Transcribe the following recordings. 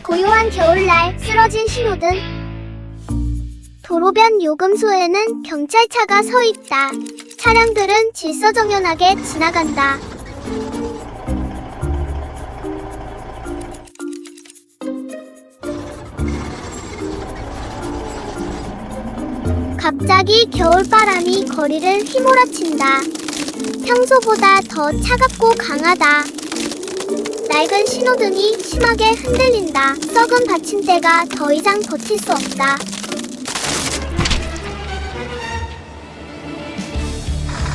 고요한 겨울날 쓰러진 신호등. 도로변 요금소에는 경찰차가 서 있다. 차량들은 질서정연하게 지나간다. 갑자기 겨울바람이 거리를 휘몰아친다. 평소보다 더 차갑고 강하다. 낡은 신호등이 심하게 흔들린다. 썩은 받침대가 더 이상 버틸 수 없다.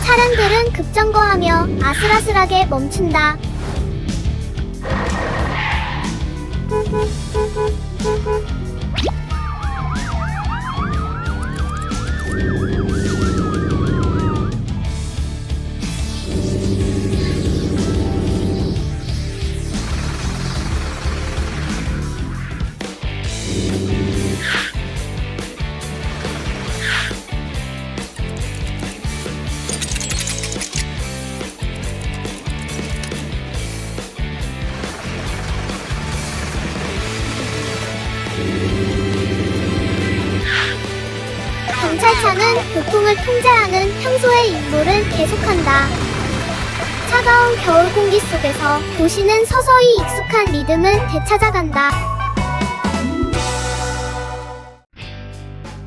차량들은 급정거하며 아슬아슬하게 멈춘다. 경찰차는 교통을 통제하는 평소의 임무를 계속한다. 차가운 겨울 공기 속에서 도시는 서서히 익숙한 리듬을 되찾아간다.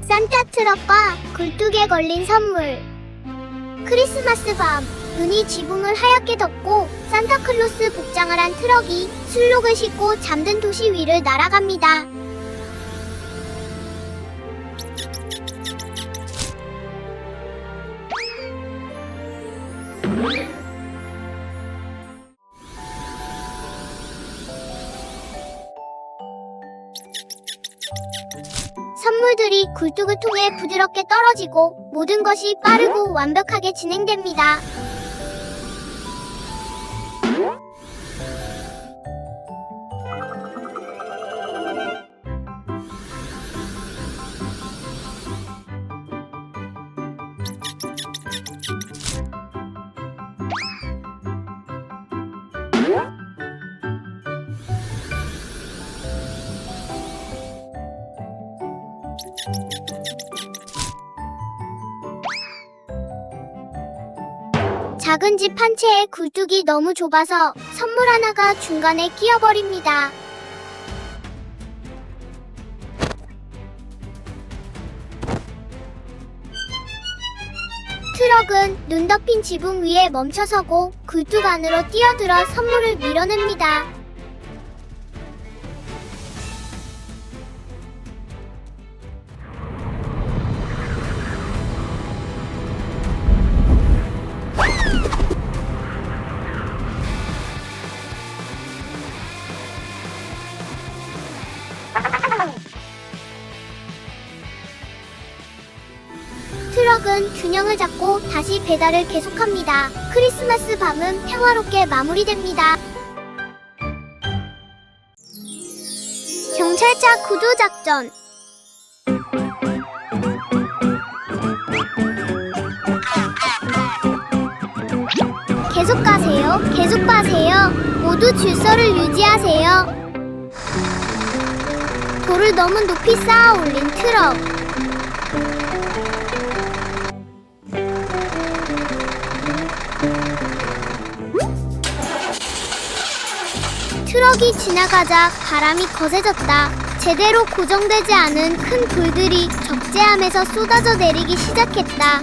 산타 트럭과 굴뚝에 걸린 선물. 크리스마스 밤, 눈이 지붕을 하얗게 덮고 산타클로스 복장을 한 트럭이 술록을 싣고 잠든 도시 위를 날아갑니다. 선물들이 굴뚝을 통해 부드럽게 떨어지고 모든 것이 빠르고 완벽하게 진행됩니다. 작은 집 한 채의 굴뚝이 너무 좁아서 선물 하나가 중간에 끼어버립니다. 트럭은 눈 덮인 지붕 위에 멈춰서고 굴뚝 안으로 뛰어들어 선물을 밀어냅니다. 트럭은 균형을 잡고 다시 배달을 계속합니다. 크리스마스 밤은 평화롭게 마무리됩니다. 경찰차 구조작전. 계속 가세요. 계속 가세요. 모두 질서를 유지하세요. 돌을 너무 높이 쌓아 올린 트럭. 트럭이 지나가자 바람이 거세졌다. 제대로 고정되지 않은 큰 돌들이 적재함에서 쏟아져 내리기 시작했다.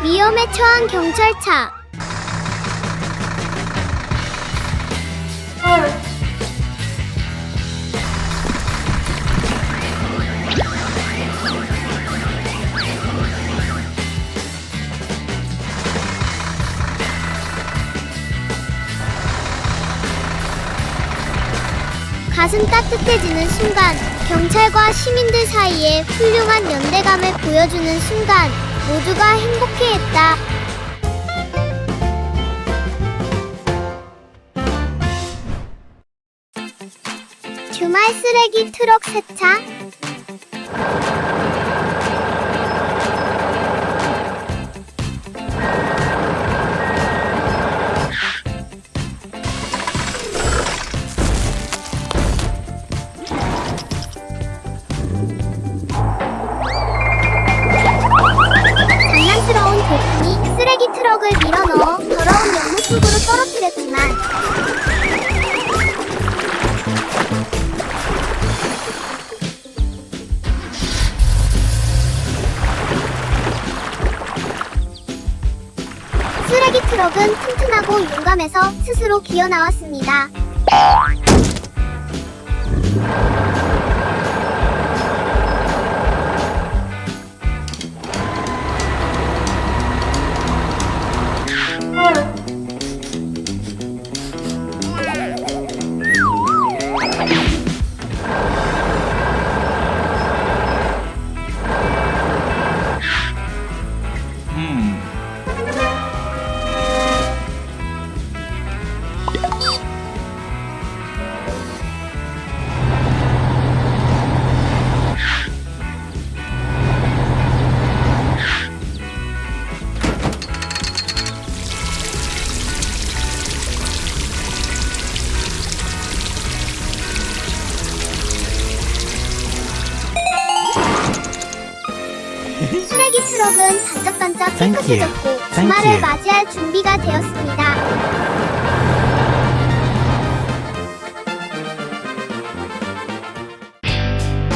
위험에 처한 경찰차. 가슴 따뜻해지는 순간, 경찰과 시민들 사이에 훌륭한 연대감을 보여주는 순간, 모두가 행복해했다. 주말 쓰레기 트럭 세차. 장난스러운 도끼 쓰레기 트럭을 밀어넣어 더러운 연못 속으로 떨어뜨렸지만 쓰레기 트럭은 튼튼하고 용감해서 스스로 기어 나왔습니다. 쓰레기 트럭은 반짝반짝 깨끗해졌고 주말을 맞이할 준비가 되었습니다.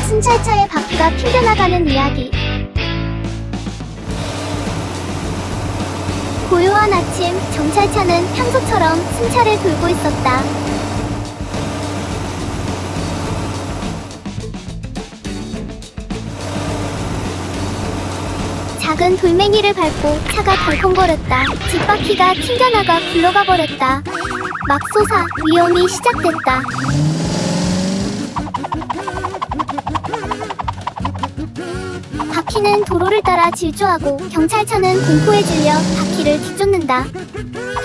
순찰차의 바퀴가 튕겨나가는 이야기. 고요한 아침, 정찰차는 평소처럼 순찰을 돌고 있었다. 작은 돌멩이를 밟고 차가 덜컹거렸다. 뒷바퀴가 튕겨나가 굴러가 버렸다. 맙소사, 위험이 시작됐다. 바퀴는 도로를 따라 질주하고 경찰차는 공포에 질려 바퀴를 뒤쫓는다.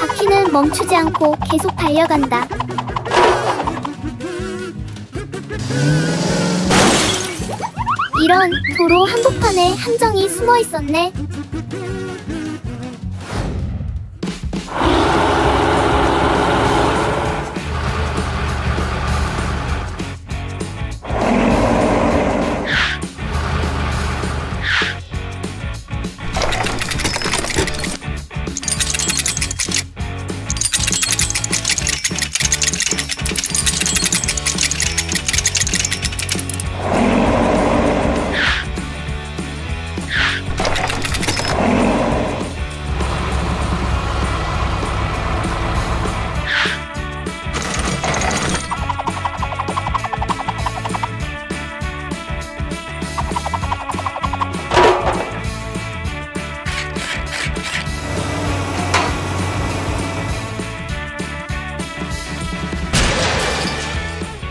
바퀴는 멈추지 않고 계속 달려간다. 이런, 도로 한복판에 함정이 숨어 있었네.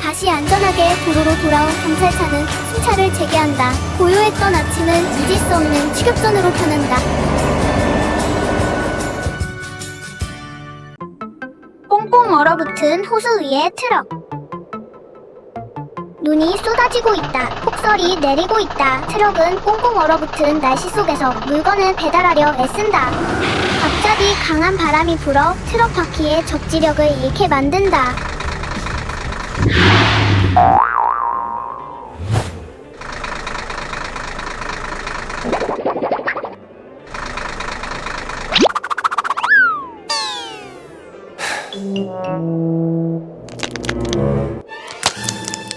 다시 안전하게 도로로 돌아온 경찰차는 순찰을 재개한다. 고요했던 아침은 잊을 수 없는 추격전으로 변한다. 꽁꽁 얼어붙은 호수 위의 트럭. 눈이 쏟아지고 있다. 폭설이 내리고 있다. 트럭은 꽁꽁 얼어붙은 날씨 속에서 물건을 배달하려 애쓴다. 갑자기 강한 바람이 불어 트럭 바퀴의 접지력을 잃게 만든다.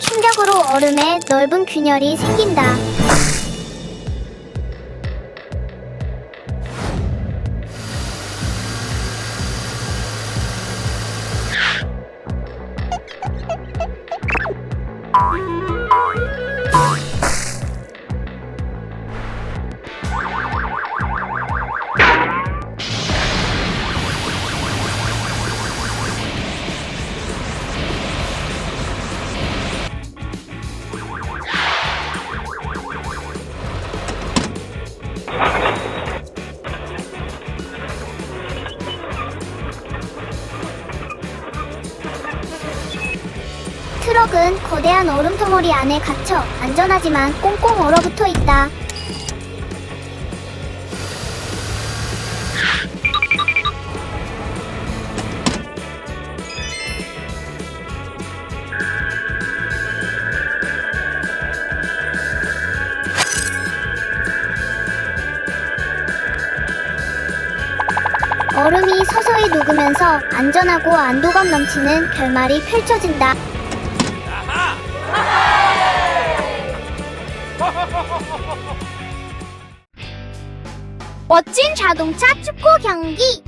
충격으로 얼음에 넓은 균열이 생긴다. 트럭은 거대한 얼음 덩어리 안에 갇혀 안전하지만 꽁꽁 얼어붙어 있다. 얼음이 서서히 녹으면서 안전하고 안도감 넘치는 결말이 펼쳐진다. 멋진 자동차 축구 경기!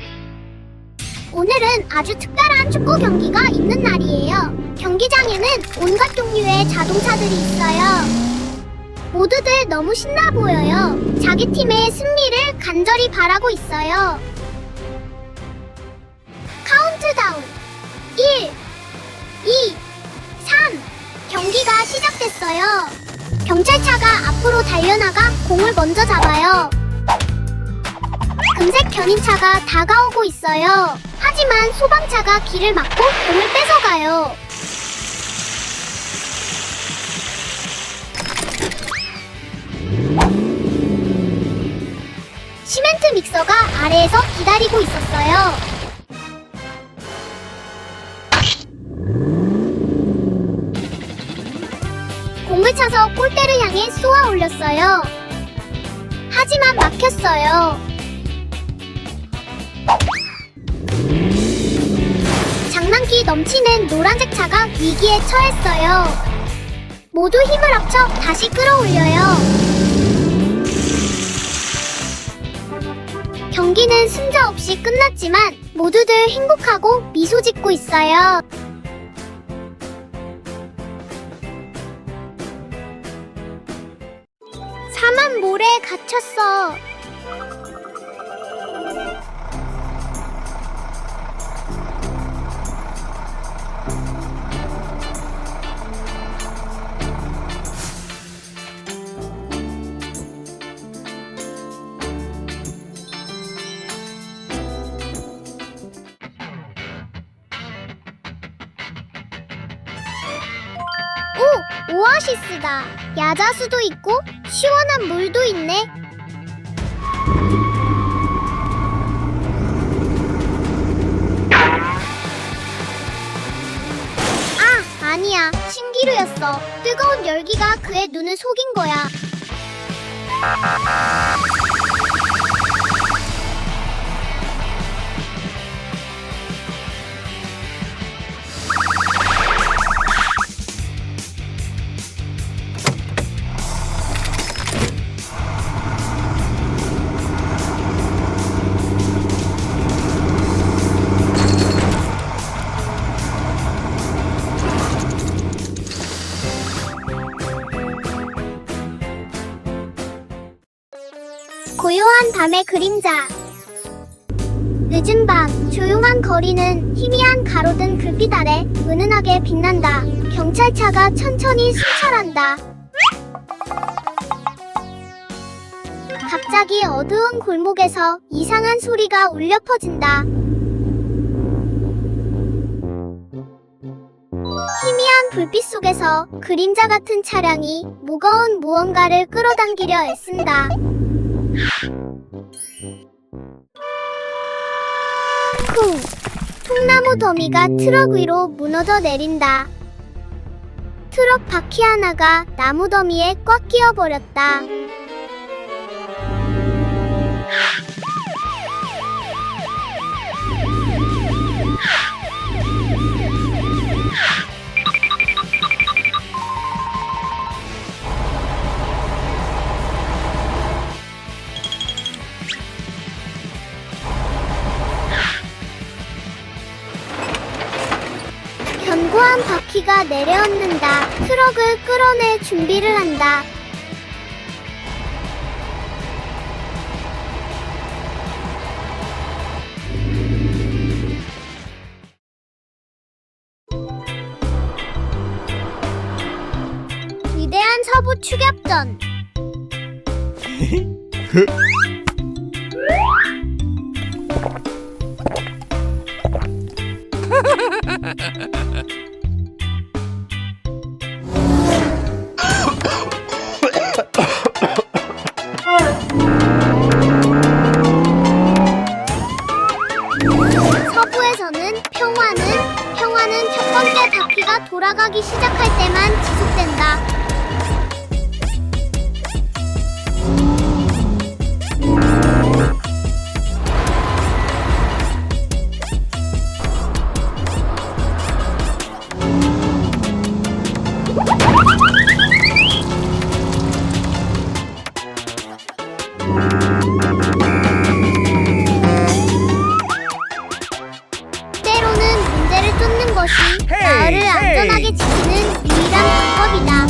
오늘은 아주 특별한 축구 경기가 있는 날이에요. 경기장에는 온갖 종류의 자동차들이 있어요. 모두들 너무 신나 보여요. 자기 팀의 승리를 간절히 바라고 있어요. 카운트다운 1, 2, 3 경기가 시작됐어요. 경찰차가 앞으로 달려나가 공을 먼저 잡아요. 금색 견인차가 다가오고 있어요. 하지만 소방차가 길을 막고 공을 뺏어가요. 시멘트 믹서가 아래에서 기다리고 있었어요. 공을 차서 골대를 향해 쏘아 올렸어요. 하지만 막혔어요. 장난기 넘치는 노란색 차가 위기에 처했어요. 모두 힘을 합쳐 다시 끌어올려요. 경기는 승자 없이 끝났지만 모두들 행복하고 미소 짓고 있어요. 사만 모래에 갇혔어. 오! 오아시스다. 야자수도 있고 시원한 물도 있네. 아, 아니야. 신기루였어. 뜨거운 열기가 그의 눈을 속인 거야. 고요한 밤의 그림자. 늦은 밤 조용한 거리는 희미한 가로등 불빛 아래 은은하게 빛난다. 경찰차가 천천히 순찰한다. 갑자기 어두운 골목에서 이상한 소리가 울려 퍼진다. 희미한 불빛 속에서 그림자 같은 차량이 무거운 무언가를 끌어당기려 애쓴다. 쿵! 통나무 더미가 트럭 위로 무너져 내린다. 트럭 바퀴 하나가 나무 더미에 꽉 끼어버렸다. 견고한 바퀴가 내려앉는다. 트럭을 끌어낼 준비를 한다. 위대한 서부 추격전. 서부에서는 평화는 첫 번째 바퀴가 돌아가기 시작할 때만 지속된다. 때로는 문제를 쫓는 것이 마을을 안전하게 지키는 유일한 방법이다.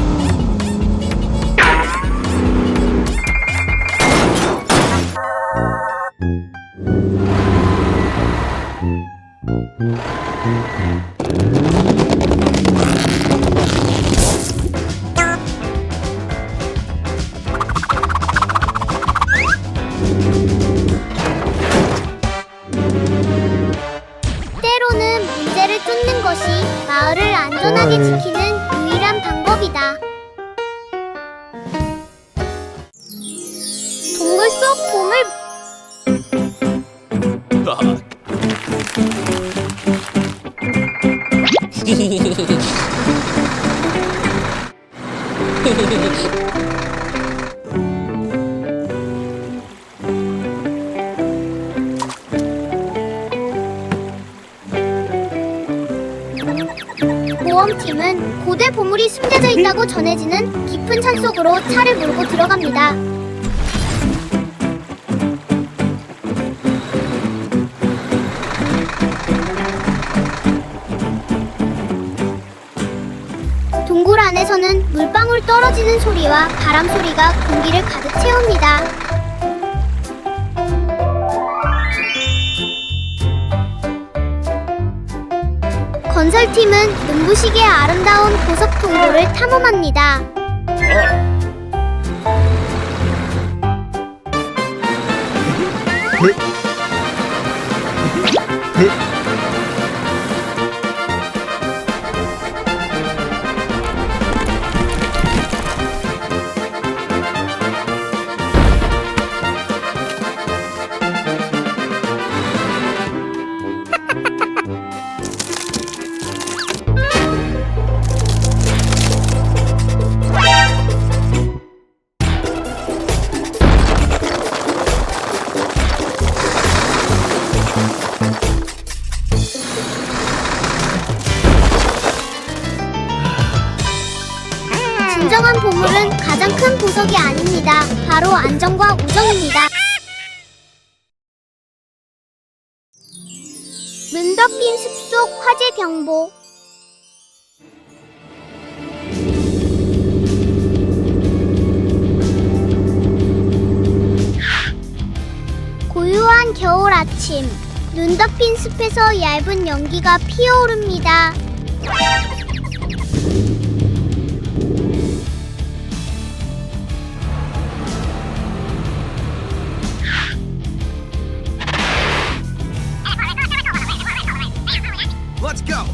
때로는 문제를 쫓는 것이 마을을 안전하게 지키는 유일한 방법이다. 동굴 속 보물. 모험팀은 고대 보물이 숨겨져 있다고 전해지는 깊은 산속으로 차를 몰고 들어갑니다. 동굴 안에서는 물방울 떨어지는 소리와 바람 소리가 공기를 가득 채웁니다. 건설팀은 눈부시게 아름다운 보석 동굴을 탐험합니다. 진정한 보물은 가장 큰 보석이 아닙니다. 바로 안정과 우정입니다. 눈 덮인 숲속 화재 경보. 고요한 겨울 아침, 눈 덮인 숲에서 얇은 연기가 피어오릅니다. Let's go.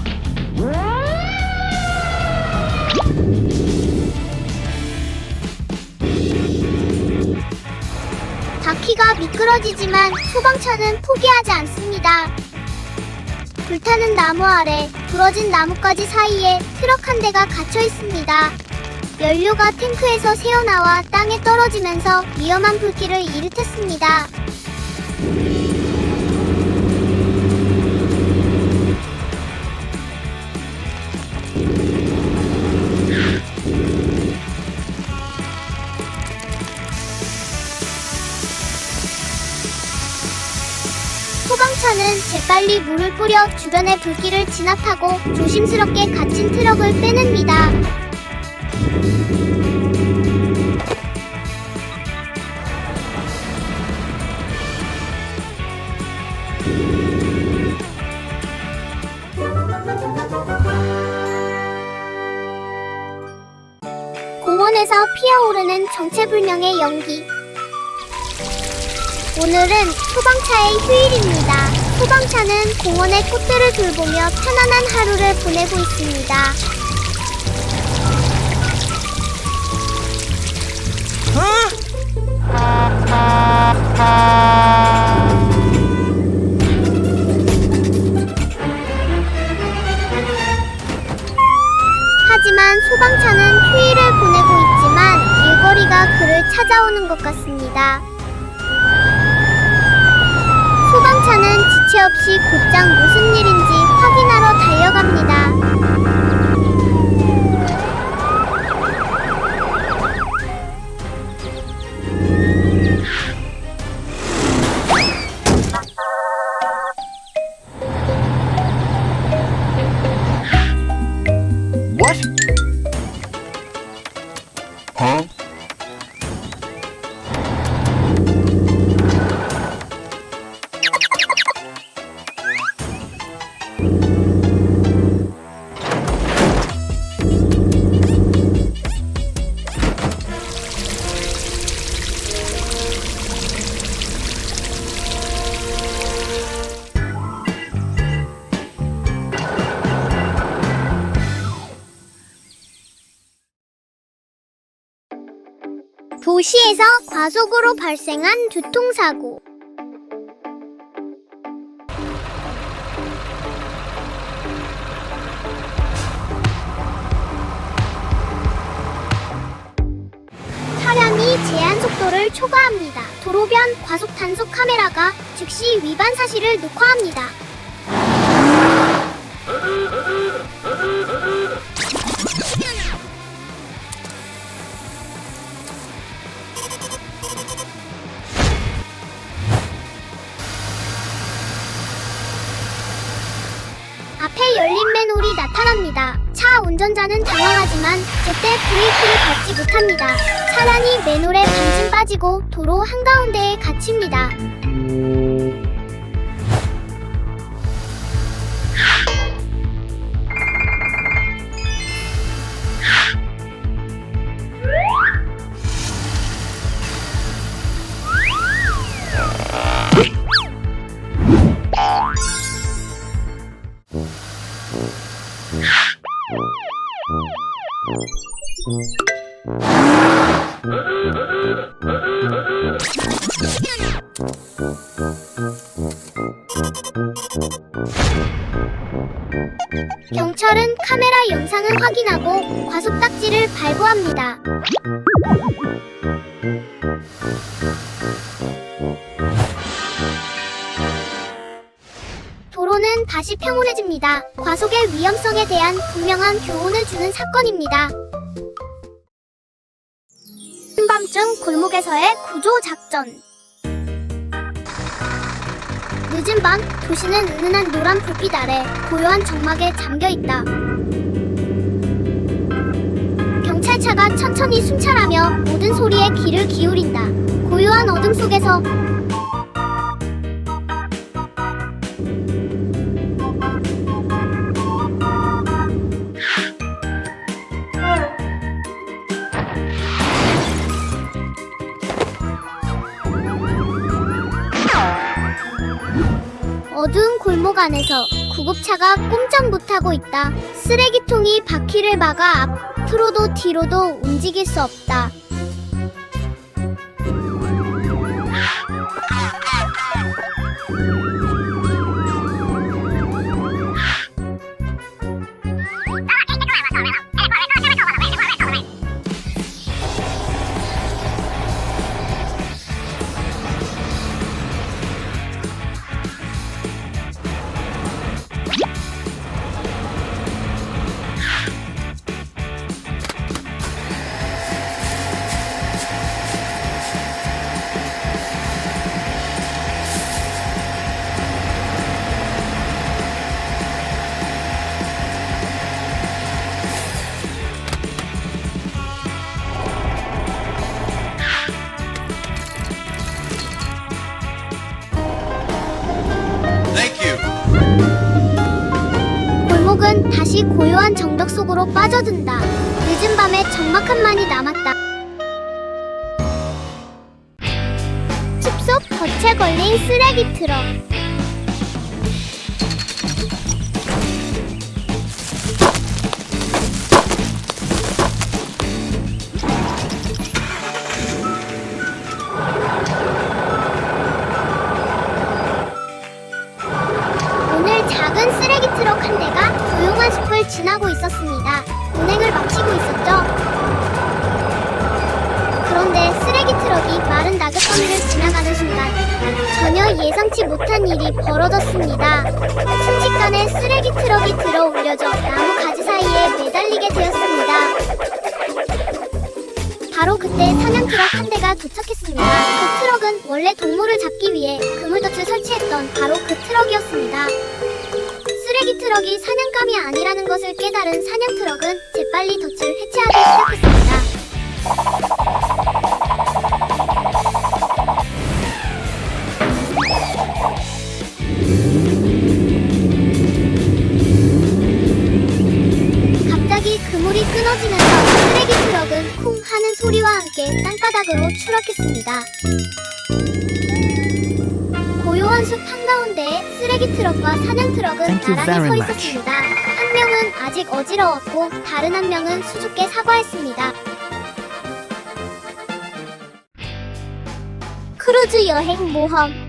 바퀴가 미끄러지지만 소방차는 포기하지 않습니다. 불타는 나무 아래 부러진 나뭇가지 사이에 트럭 한 대가 갇혀 있습니다. 연료가 탱크에서 새어나와 땅에 떨어지면서 위험한 불길을 일으켰습니다. 소방차는 재빨리 물을 뿌려 주변의 불길을 진압하고 조심스럽게 갇힌 트럭을 빼냅니다. 공원에서 피어오르는 정체불명의 연기. 오늘은 소방차의 휴일입니다. 소방차는 공원의 꽃들을 돌보며 편안한 하루를 보내고 있습니다. 찾아오는 것 같습니다. 소방차는 지체 없이 곧장 무슨 일인지 확인하러 달려갑니다. What? Huh? 도시에서 과속으로 발생한 교통사고. 차량이 제한 속도를 초과합니다. 도로변 과속 단속 카메라가 즉시 위반 사실을 녹화합니다. 앞에 열린 맨홀이 나타납니다. 차 운전자는 당황하지만 제때 브레이크를 밟지 못합니다. 차량이 맨홀에 반쯤 빠지고 도로 한가운데에 갇힙니다. 경찰은 카메라 영상을 확인하고 과속 딱지를 발부합니다. 도로는 다시 평온해집니다. 과속의 위험성에 대한 분명한 교훈을 주는 사건입니다. 한밤중 골목에서의 구조작전. 늦은 밤 도시는 은은한 노란 불빛 아래 고요한 정막에 잠겨있다. 경찰차가 천천히 순찰하며 모든 소리에 귀를 기울인다. 고요한 어둠 속에서 어두운 골목 안에서 구급차가 꼼짝 못하고 있다. 쓰레기통이 바퀴를 막아 앞으로도 뒤로도 움직일 수 없다. 골목은 다시 고요한 정적 속으로 빠져든다. 늦은 밤에 적막함만이 남았다. 숲속 덫에 걸린 쓰레기 트럭. 작은 쓰레기 트럭 한 대가 조용한 숲을 지나고 있었습니다. 운행을 마치고 있었죠. 그런데 쓰레기 트럭이 마른 나뭇가지를 지나가는 순간 전혀 예상치 못한 일이 벌어졌습니다. 순식간에 쓰레기 트럭이 들어 올려져 나무 가지 사이에 매달리게 되었습니다. 바로 그때 사냥 트럭 한 대가 도착했습니다. 그 트럭은 원래 동물을 잡기 위해 그물덫을 설치했던 바로 그 트럭이었습니다. 쓰레기 트럭이 사냥감이 아니라는 것을 깨달은 사냥 트럭은 재빨리 덫을 해체하기 시작했습니다. 갑자기 그물이 끊어지면서 쓰레기 트럭은 쿵 하는 소리와 함께 땅바닥으로 추락했습니다. 고요한 숲 한가운데에 쓰레기 트럭과 사냥 트럭은 Thank you 나란히 very 서 much. 있었습니다. 한 명은 아직 어지러웠고 다른 한 명은 수줍게 사과했습니다. 크루즈 여행 모험.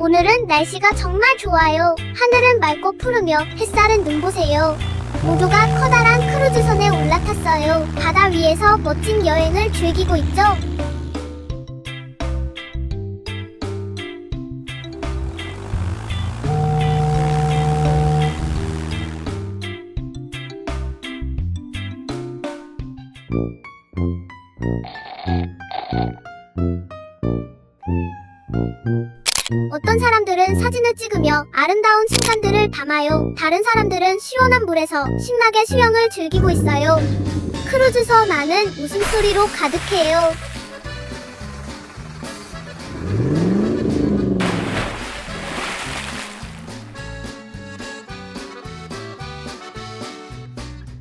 오늘은 날씨가 정말 좋아요. 하늘은 맑고 푸르며 햇살은 눈보세요. 모두가 커다란 크루즈선에 올라탔어요. 바다 위에서 멋진 여행을 즐기고 있죠. 어떤 사람들은 사진을 찍으며 아름다운 순간들을 담아요. 다른 사람들은 시원한 물에서 신나게 수영을 즐기고 있어요. 크루즈선 안은 웃음소리로 가득해요.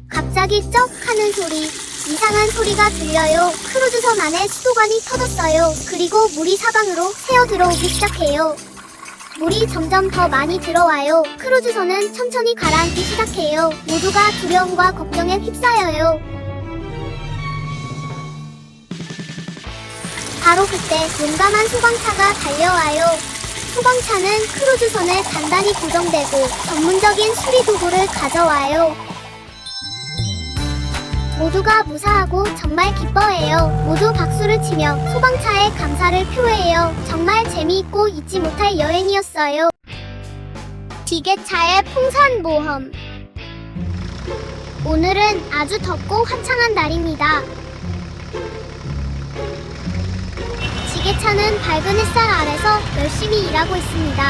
갑자기 쩍 하는 소리, 이상한 소리가 들려요. 크루즈선 안에 수도관이 터졌어요. 그리고 물이 사방으로 새어 들어오기 시작해요. 물이 점점 더 많이 들어와요. 크루즈선은 천천히 가라앉기 시작해요. 모두가 두려움과 걱정에 휩싸여요. 바로 그때 용감한 소방차가 달려와요. 소방차는 크루즈선에 단단히 고정되고 전문적인 수리 도구를 가져와요. 모두가 무사하고 정말 기뻐해요. 모두 박수를 치며 소방차에 감사를 표해요. 정말 재미있고 잊지 못할 여행이었어요. 지게차의 풍선 모험. 오늘은 아주 덥고 화창한 날입니다. 지게차는 밝은 햇살 아래서 열심히 일하고 있습니다.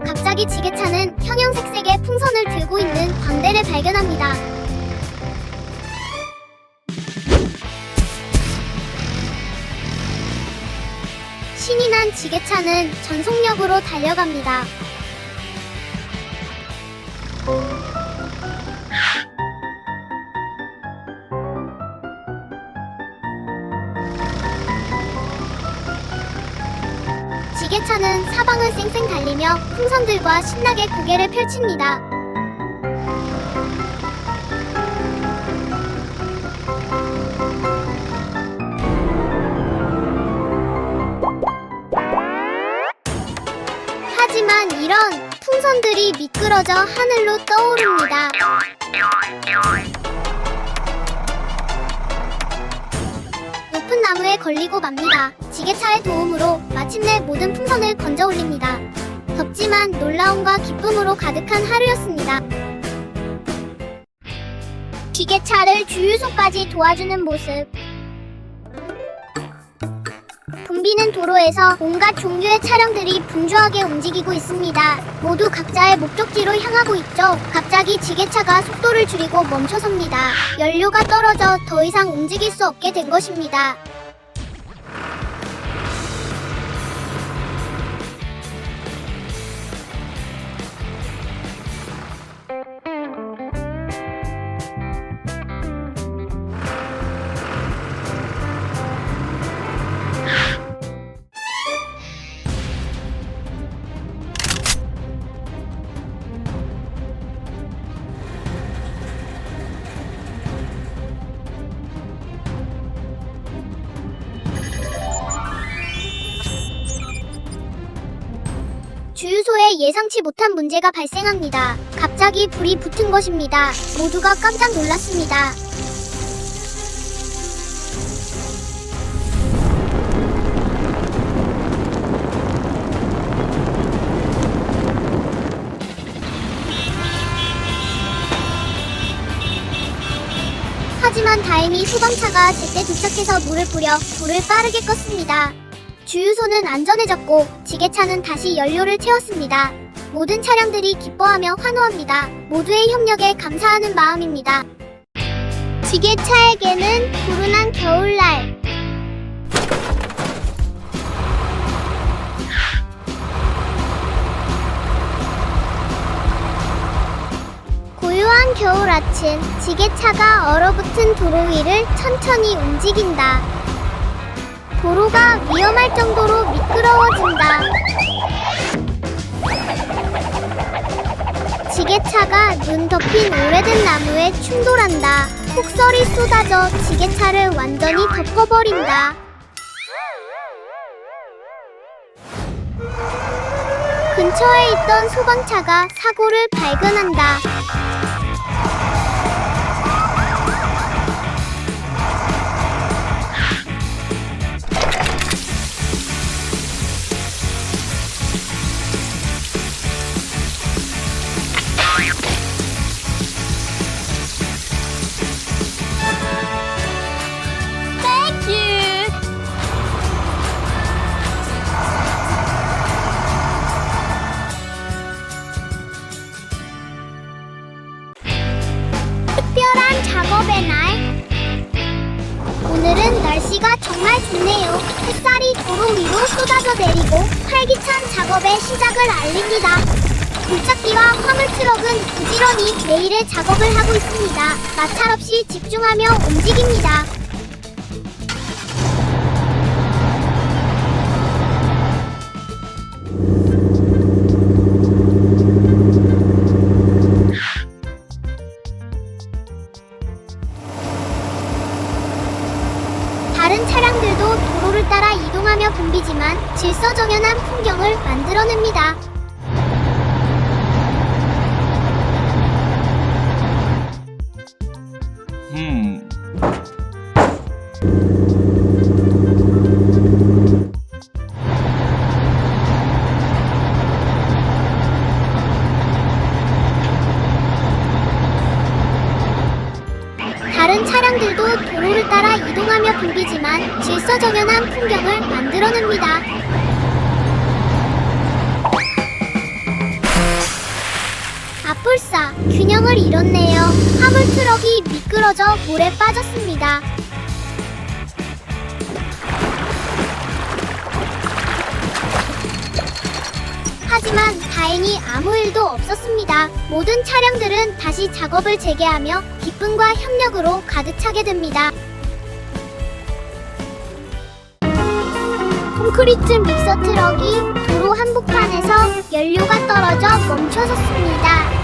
갑자기 지게차는 형형색색의 풍선을 들고 있는 광대를 발견합니다. 신이 난 지게차는 전속력으로 달려갑니다. 지게차는 사방을 쌩쌩 달리며 풍선들과 신나게 고개를 펼칩니다. 하지만 이런 풍선들이 미끄러져 하늘로 떠오릅니다. 높은 나무에 걸리고 맙니다. 지게차의 도움으로 마침내 모든 풍선을 건져 올립니다. 덥지만 놀라움과 기쁨으로 가득한 하루였습니다. 지게차를 주유소까지 도와주는 모습. 붐비는 도로에서 온갖 종류의 차량들이 분주하게 움직이고 있습니다. 모두 각자의 목적지로 향하고 있죠. 갑자기 지게차가 속도를 줄이고 멈춰섭니다. 연료가 떨어져 더 이상 움직일 수 없게 된 것입니다. 주유소에 예상치 못한 문제가 발생합니다. 갑자기 불이 붙은 것입니다. 모두가 깜짝 놀랐습니다. 하지만 다행히 소방차가 제때 도착해서 물을 뿌려 불을 빠르게 껐습니다. 주유소는 안전해졌고 지게차는 다시 연료를 채웠습니다. 모든 차량들이 기뻐하며 환호합니다. 모두의 협력에 감사하는 마음입니다. 지게차에게는 불운한 겨울날. 고요한 겨울 아침, 지게차가 얼어붙은 도로 위를 천천히 움직인다. 도로가 위험할 정도로 미끄러워진다. 지게차가 눈 덮인 오래된 나무에 충돌한다. 폭설이 쏟아져 지게차를 완전히 덮어버린다. 근처에 있던 소방차가 사고를 발견한다. 특별한 작업의 날. 오늘은 날씨가 정말 좋네요. 햇살이 도로 위로 쏟아져 내리고 활기찬 작업의 시작을 알립니다. 굴착기와 화물트럭은 부지런히 매일의 작업을 하고 있습니다. 마찰 없이 집중하며 움직입니다. 다른 차량들도 도로를 따라 이동하며 붐비지만 질서정연한 풍경을 만들어냅니다. 다른 차량들도 도로를 따라 이동하며 붐비지만 질서정연한 풍경을 만들어냅니다. 아뿔싸, 균형을 잃었네요. 화물트럭이 미끄러져 물에 빠졌습니다. 하지만 다행히 아무 일도 없었습니다. 모든 차량들은 다시 작업을 재개하며 기쁨과 협력으로 가득 차게 됩니다. 콘크리트 믹서 트럭이 도로 한복판에서 연료가 떨어져 멈춰섰습니다.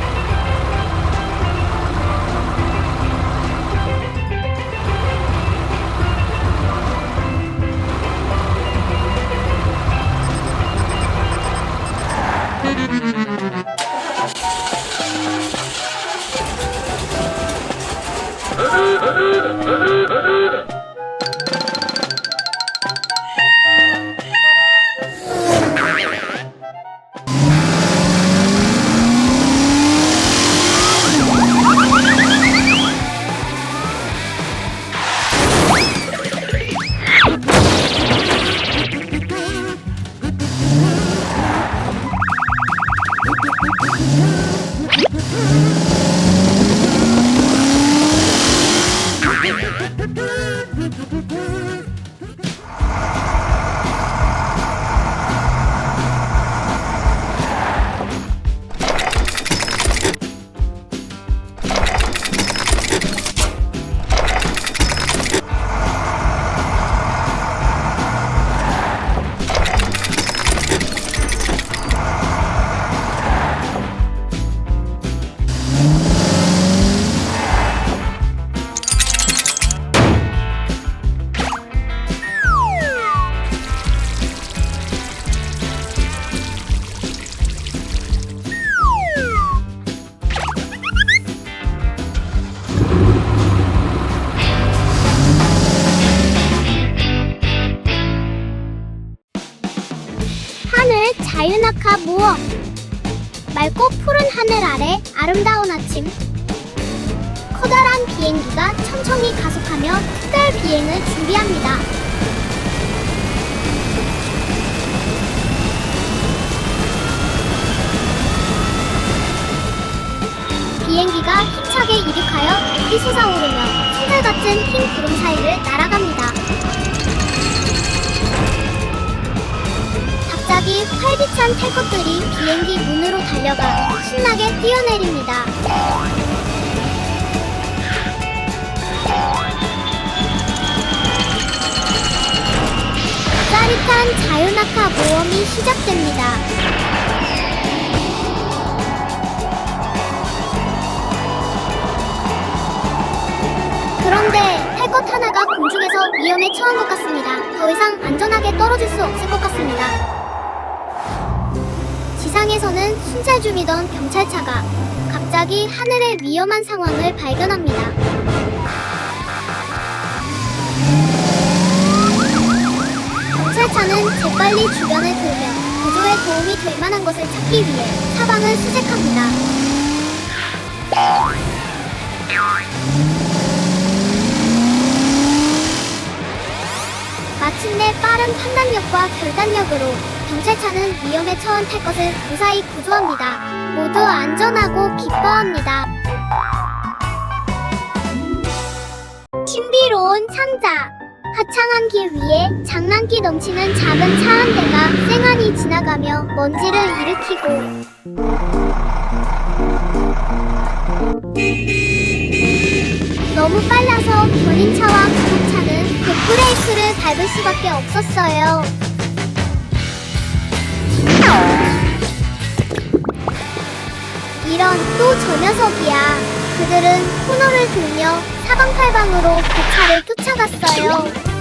자유낙하 모험. 맑고 푸른 하늘 아래 아름다운 아침. 커다란 비행기가 천천히 가속하며 특별 비행을 준비합니다. 비행기가 힘차게 이륙하여 높이 솟아오르며 천사 같은 흰 구름 사이를 날아갑니다. 갑자기 활기찬 탈것들이 비행기 문으로 달려가 신나게 뛰어내립니다. 짜릿한 자유낙하 모험이 시작됩니다. 그런데 탈 것 하나가 공중에서 위험에 처한 것 같습니다. 더 이상 안전하게 떨어질 수 없을 것 같습니다. 지상에서는 순찰 중이던 경찰차가 갑자기 하늘의 위험한 상황을 발견합니다. 경찰차는 재빨리 주변을 돌며 구조에 도움이 될 만한 것을 찾기 위해 사방을 수색합니다. 마침내 빠른 판단력과 결단력으로 경찰차는 위험에 처한 탈것을 무사히 구조합니다. 모두 안전하고 기뻐합니다. 신비로운 상자. 화창한 길 위에 장난기 넘치는 작은 차 한 대가 쌩하니 지나가며 먼지를 일으키고 너무 빨라서 견인차와 구급차는 급브레이크를 밟을 수밖에 없었어요. 이런 또 저 녀석이야. 그들은 코너를 돌며 사방팔방으로 그 차를 쫓아갔어요.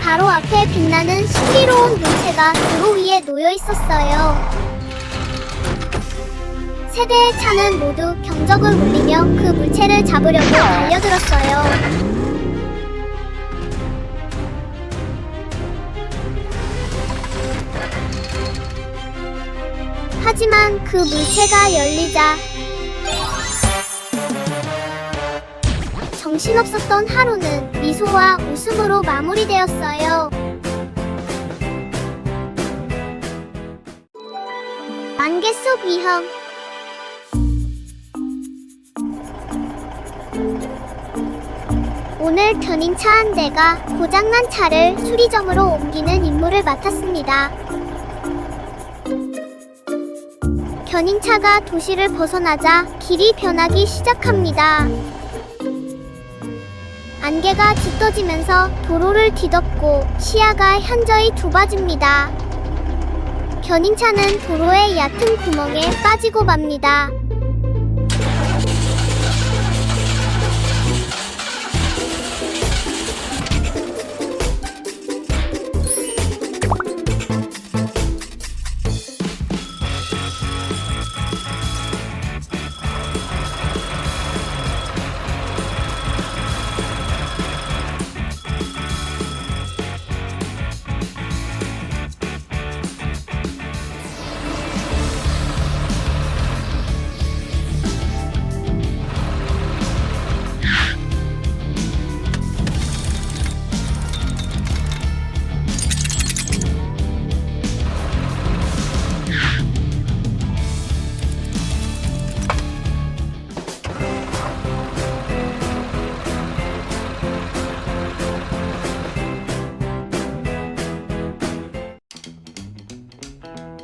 바로 앞에 빛나는 신비로운 물체가 도로 위에 놓여 있었어요. 세 대의 차는 모두 경적을 울리며 그 물체를 잡으려고 달려들었어요. 하지만 그 물체가 열리자 정신없었던 하루는 미소와 웃음으로 마무리되었어요. 안개 속 위험. 오늘 견인차 한 대가 고장난 차를 수리점으로 옮기는 임무를 맡았습니다. 견인차가 도시를 벗어나자 길이 변하기 시작합니다. 안개가 짙어지면서 도로를 뒤덮고 시야가 현저히 좁아집니다. 견인차는 도로의 얕은 구멍에 빠지고 맙니다.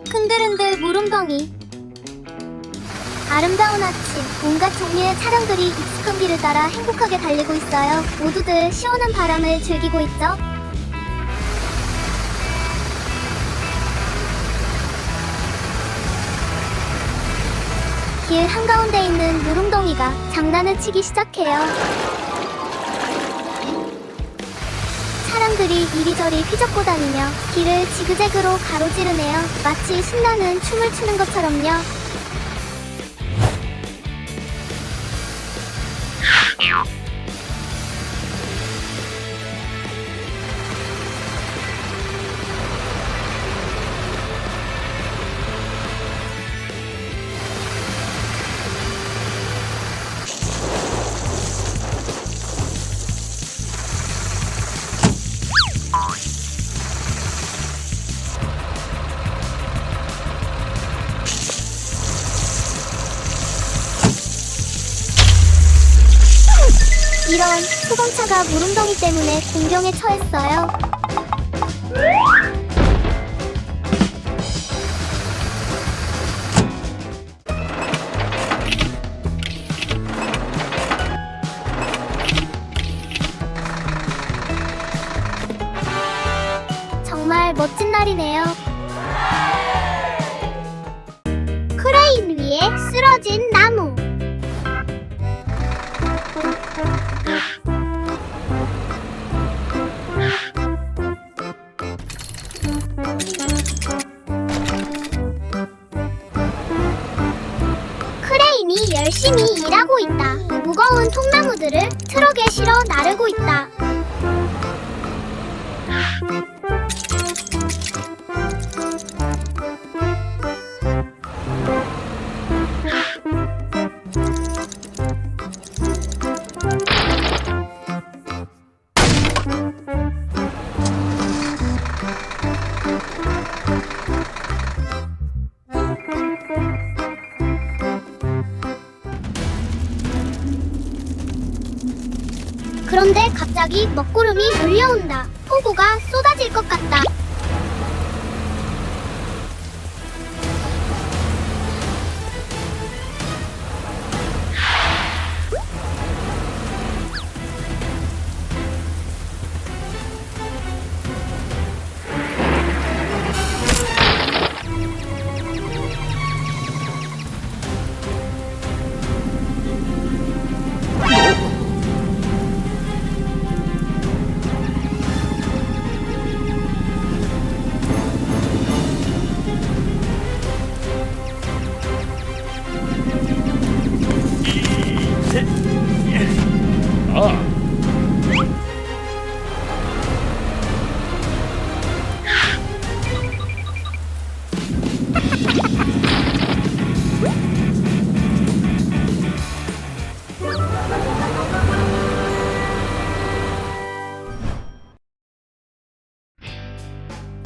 흔들흔들 물웅덩이. 아름다운 아침, 온갖 종류의 차량들이 익숙한 길을 따라 행복하게 달리고 있어요. 모두들 시원한 바람을 즐기고 있죠? 길 한가운데 있는 물웅덩이가 장난을 치기 시작해요. 사람들이 이리저리 휘젓고 다니며 길을 지그재그로 가로지르네요. 마치 신나는 춤을 추는 것처럼요. 이런 소방차가 물웅덩이 때문에 공경에 처했어요. 정말 멋진 날이네요. 크레인 위에 쓰러진 나무. 크레인이 열심히 일하고 있다. 무거운 통나무들을 트럭에 실어 나르고 있다. 그런데 갑자기 먹구름이 몰려온다. 폭우가 쏟아질 것 같다.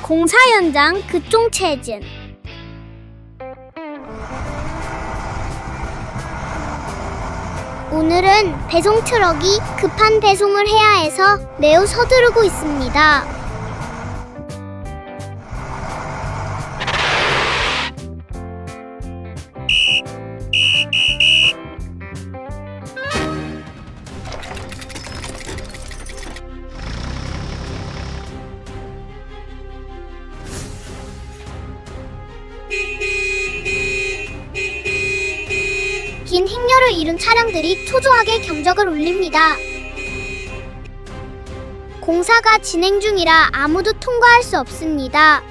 공사 현장 급종 체증. 오늘은 배송 트럭이 급한 배송을 해야 해서 매우 서두르고 있습니다. 긴 행렬을 이룬 차량들이 초조하게 경적을 울립니다. 공사가 진행 중이라 아무도 통과할 수 없습니다.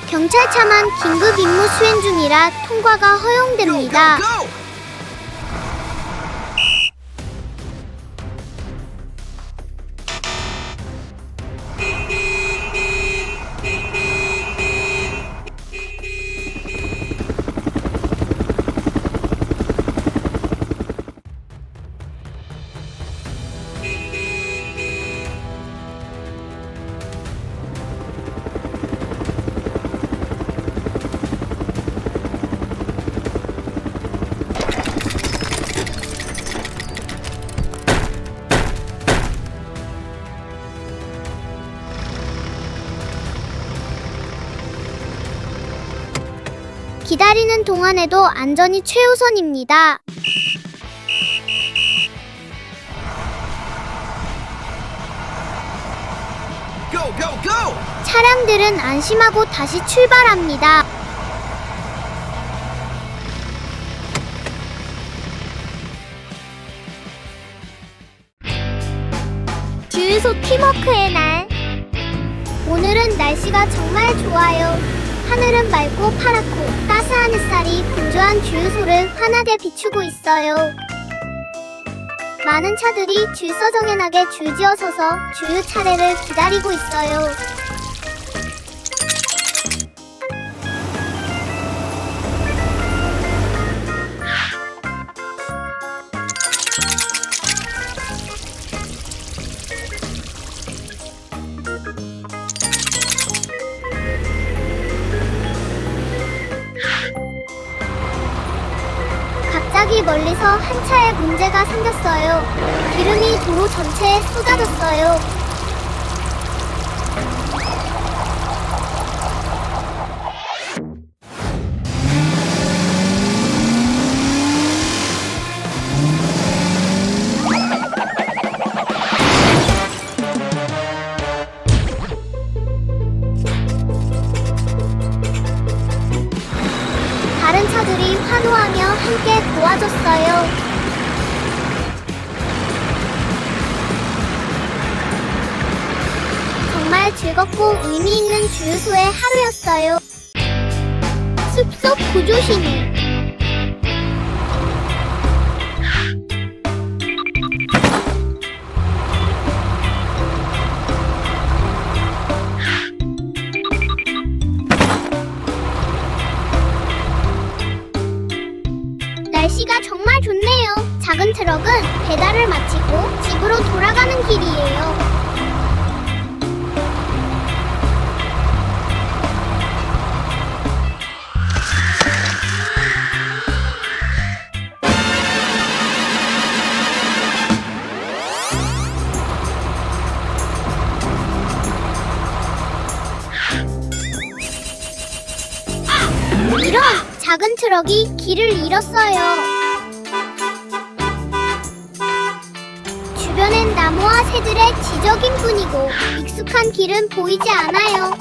경찰차만 긴급 임무 수행 중이라 통과가 허용됩니다. 기다리는 동안에도 안전이 최우선입니다. Go, go, go! 차량들은 안심하고 다시 출발합니다. 주유소 팀워크의 날. 오늘은 날씨가 정말 좋아요. 하늘은 맑고 파랗고 따스한 햇살이 분주한 주유소를 환하게 비추고 있어요. 많은 차들이 질서정연하게 줄지어 서서 주유 차례를 기다리고 있어요. 갑자기 멀리서 한 차에 문제가 생겼어요. 기름이 도로 전체에 쏟아졌어요. 다른 차들이 환호하며 함께 도와줬어요. 정말 즐겁고 의미 있는 주유소의 하루였어요. 숲속 구조신호. 날씨가 정말 좋네요. 작은 트럭은 배달을 마치고 집으로 돌아가는 길이에요. 이런! 작은 트럭이 길을 잃었어요. 주변엔 나무와 새들의 지적인 뿐이고 익숙한 길은 보이지 않아요.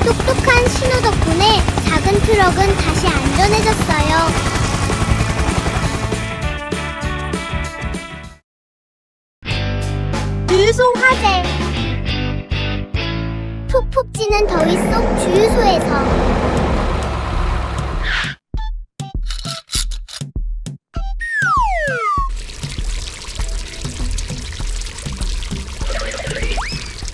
똑똑한 신호 덕분에 작은 트럭은 다시 안전해졌어요. 주유소 화재. 푹푹 찌는 더위 속 주유소에서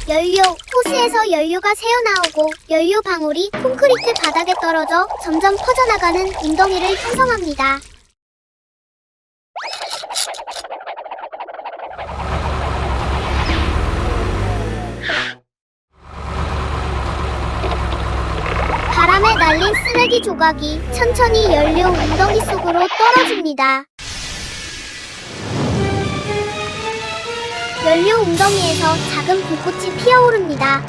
연료, 호스에서 연료가 새어나오고 연료 방울이 콘크리트 바닥에 떨어져 점점 퍼져나가는 웅덩이를 형성합니다. 바람에 날린 쓰레기 조각이 천천히 연료 웅덩이 속으로 떨어집니다. 연료 웅덩이에서 작은 불꽃이 피어오릅니다.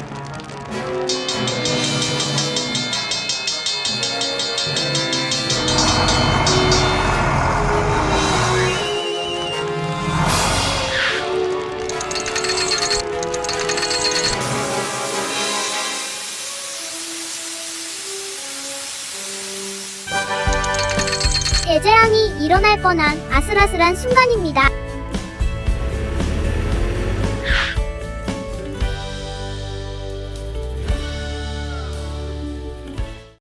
대재앙이 일어날 뻔한 아슬아슬한 순간입니다.